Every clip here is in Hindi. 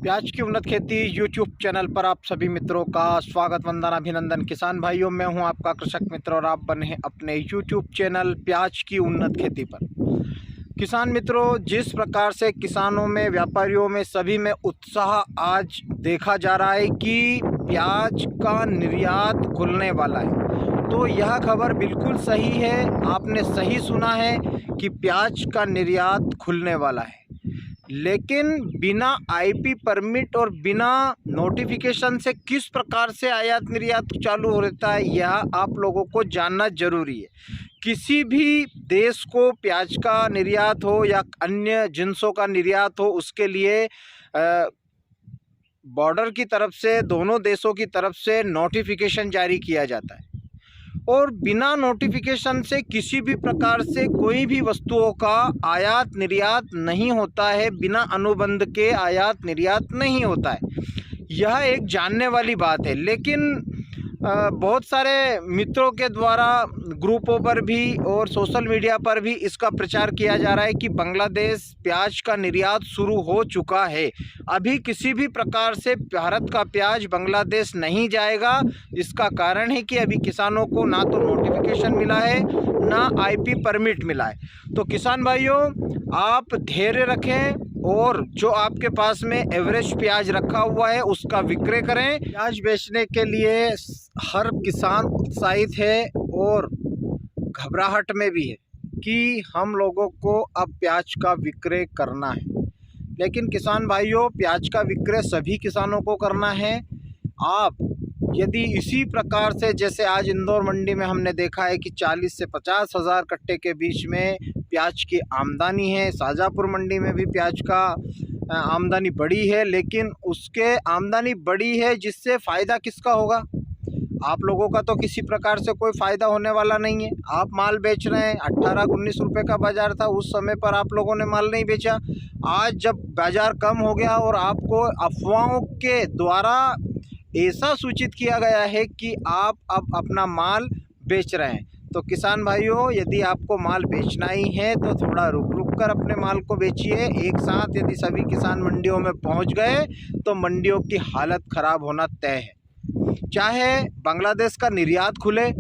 प्याज की उन्नत खेती यूट्यूब चैनल पर आप सभी मित्रों का स्वागत वंदन अभिनंदन। किसान भाइयों, मैं हूं आपका कृषक मित्र और आप बने हैं अपने यूट्यूब चैनल प्याज की उन्नत खेती पर। किसान मित्रों, जिस प्रकार से किसानों में, व्यापारियों में, सभी में उत्साह आज देखा जा रहा है कि प्याज का निर्यात खुलने वाला है, तो यह खबर बिल्कुल सही है। आपने सही सुना है कि प्याज का निर्यात खुलने वाला है, लेकिन बिना आईपी परमिट और बिना नोटिफिकेशन से किस प्रकार से आयात निर्यात चालू होता है, यह आप लोगों को जानना जरूरी है। किसी भी देश को प्याज का निर्यात हो या अन्य जिन्सों का निर्यात हो, उसके लिए बॉर्डर की तरफ से, दोनों देशों की तरफ से नोटिफिकेशन जारी किया जाता है और बिना नोटिफिकेशन से किसी भी प्रकार से कोई भी वस्तुओं का आयात निर्यात नहीं होता है। बिना अनुबंध के आयात निर्यात नहीं होता है। यह एक जानने वाली बात है, लेकिन बहुत सारे मित्रों के द्वारा ग्रुपों पर भी और सोशल मीडिया पर भी इसका प्रचार किया जा रहा है कि बांग्लादेश प्याज का निर्यात शुरू हो चुका है। अभी किसी भी प्रकार से भारत का प्याज बांग्लादेश नहीं जाएगा। इसका कारण है कि अभी किसानों को ना तो नोटिफिकेशन मिला है, ना आईपी परमिट मिला है। तो किसान भाइयों, आप धैर्य रखें और जो आपके पास में एवरेज प्याज रखा हुआ है उसका विक्रय करें। प्याज बेचने के लिए हर किसान उत्साहित है और घबराहट में भी है कि हम लोगों को अब प्याज का विक्रय करना है। लेकिन किसान भाइयों, प्याज का विक्रय सभी किसानों को करना है। आप यदि इसी प्रकार से, जैसे आज इंदौर मंडी में हमने देखा है कि 40 से 50 हज़ार कट्टे के बीच में प्याज की आमदनी है। शाहजहाँपुर मंडी में भी प्याज का आमदनी बढ़ी है, लेकिन उसके आमदनी बढ़ी है जिससे फ़ायदा किसका होगा? आप लोगों का तो किसी प्रकार से कोई फ़ायदा होने वाला नहीं है। आप माल बेच रहे हैं, 18-19 रुपये का बाज़ार था, उस समय पर आप लोगों ने माल नहीं बेचा। आज जब बाज़ार कम हो गया और आपको अफवाहों के द्वारा ऐसा सूचित किया गया है कि आप अब अपना माल बेच रहे हैं, तो किसान भाइयों, यदि आपको माल बेचना ही है तो थोड़ा रुक रुक कर अपने माल को बेचिए। एक साथ यदि सभी किसान मंडियों में पहुंच गए तो मंडियों की हालत ख़राब होना तय है। चाहे बांग्लादेश का निर्यात खुले,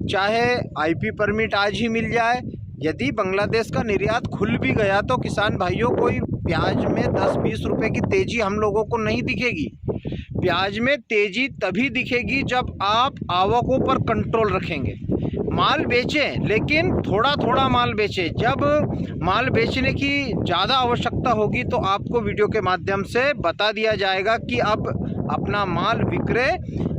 चाहे आईपी परमिट आज ही मिल जाए। यदि बांग्लादेश का निर्यात खुल भी गया तो किसान भाइयों, कोई प्याज में 10-20 रुपये की तेज़ी हम लोगों को नहीं दिखेगी। प्याज में तेज़ी तभी दिखेगी जब आप आवकों पर कंट्रोल रखेंगे। माल बेचें, लेकिन थोड़ा थोड़ा माल बेचें। जब माल बेचने की ज़्यादा आवश्यकता होगी तो आपको वीडियो के माध्यम से बता दिया जाएगा कि अब अपना माल विक्रय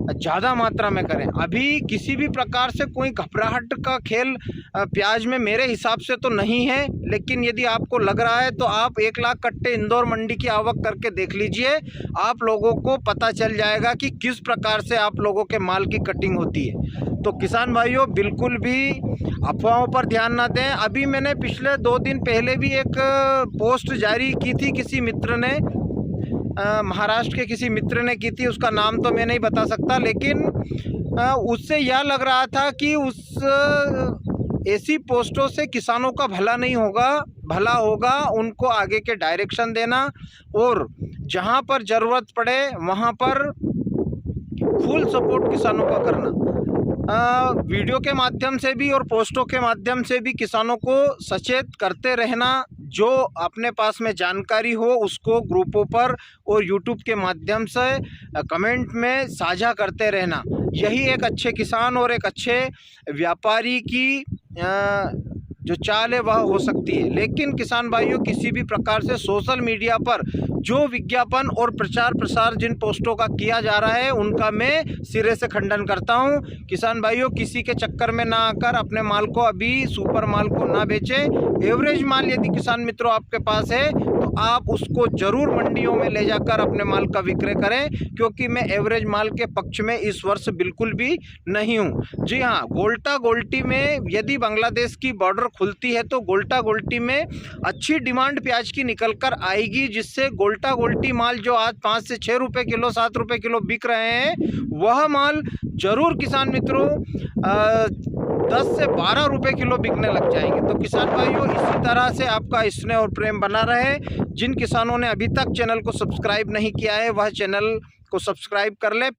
ज़्यादा मात्रा में करें। अभी किसी भी प्रकार से कोई घबराहट का खेल प्याज में मेरे हिसाब से तो नहीं है, लेकिन यदि आपको लग रहा है तो आप 1 लाख कट्टे इंदौर मंडी की आवक करके देख लीजिए। आप लोगों को पता चल जाएगा कि किस प्रकार से आप लोगों के माल की कटिंग होती है। तो किसान भाइयों, बिल्कुल भी अफवाहों पर ध्यान ना दें। अभी मैंने पिछले 2 दिन पहले भी एक पोस्ट जारी की थी, किसी मित्र ने, महाराष्ट्र के किसी मित्र ने की थी। उसका नाम तो मैं नहीं बता सकता, लेकिन उससे यह लग रहा था कि ऐसी पोस्टों से किसानों का भला नहीं होगा, भला होगा उनको आगे के डायरेक्शन देना और जहां पर ज़रूरत पड़े वहां पर फुल सपोर्ट किसानों का करना। वीडियो के माध्यम से भी और पोस्टों के माध्यम से भी किसानों को सचेत करते रहना। जो अपने पास में जानकारी हो उसको ग्रुपों पर और यूट्यूब के माध्यम से कमेंट में साझा करते रहना। यही एक अच्छे किसान और एक अच्छे व्यापारी की जो चाल है वह हो सकती है। लेकिन किसान भाइयों, किसी भी प्रकार से सोशल मीडिया पर जो विज्ञापन और प्रचार प्रसार जिन पोस्टों का किया जा रहा है उनका मैं सिरे से खंडन करता हूं। किसान भाइयों, किसी के चक्कर में ना आकर अपने माल को, अभी सुपर माल को ना बेचें। एवरेज माल यदि किसान मित्रों आपके पास है तो आप उसको जरूर मंडियों में ले जाकर अपने माल का विक्रय करें, क्योंकि मैं एवरेज माल के पक्ष में इस वर्ष बिल्कुल भी नहीं हूं। जी हाँ, गोल्टा गोल्टी में यदि बांग्लादेश की बॉर्डर खुलती है तो गोल्टा गोल्टी में अच्छी डिमांड प्याज की निकल कर आएगी, जिससे गोल्टा गोल्टी माल जो आज 5 से 6 रुपये किलो, 7 रुपये किलो बिक रहे हैं, वह माल जरूर किसान मित्रों 10 से 12 रुपए किलो बिकने लग जाएंगे। तो किसान भाइयों, इसी तरह से आपका स्नेह और प्रेम बना रहे। जिन किसानों ने अभी तक चैनल को सब्सक्राइब नहीं किया है वह चैनल को सब्सक्राइब कर ले।